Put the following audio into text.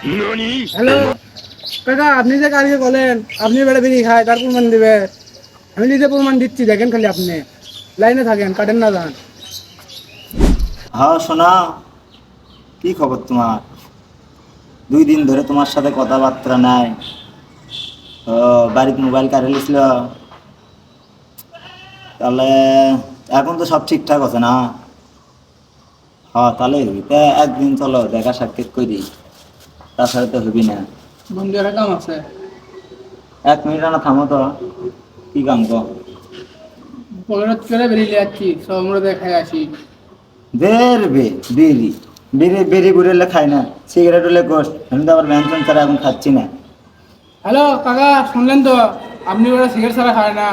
Hello কাকা, আপনি যে কালকে বলেন আপনি বেড়ে বিড়ি খায় তার প্রমাণ দিবে, আমি নিজে প্রমাণ দিচ্ছি, দেখেন খালি আপনি লাইনে থাকেন, কাটেন না যান। হ্যাঁ সোনা, কি খবর তোমার? 2 দিন ধরে তোমার সাথে কথাবার্তা নাই। ও, বাড়িতে মোবাইল কারে লিছিল? তাহলে এখন তো সব ঠিকঠাক আছে না? হ্যাঁ, তাহলে হবি তা একদিন চলো দেখা সাক্ষাৎ করি, তাছাড়া তো হবি না। বন্ধু একটা কাম আছে। 1 মিনিট না, থামো তো। কি কাম গো? পনেরো করে বেরিয়ে যাচ্ছি, সব আমরা দেখায় আসি। বে বিড়ি বিড়ি বিড়ি বুড়েলে খাই না, সিগারেট হলে গোস। আমি তো আবার ব্যঞ্জন ছাড়া এখন খাচ্ছি না। হ্যালো কাকা, শুনলেন তো? আপনি ওরা সিগারেট ছাড়া খায় না।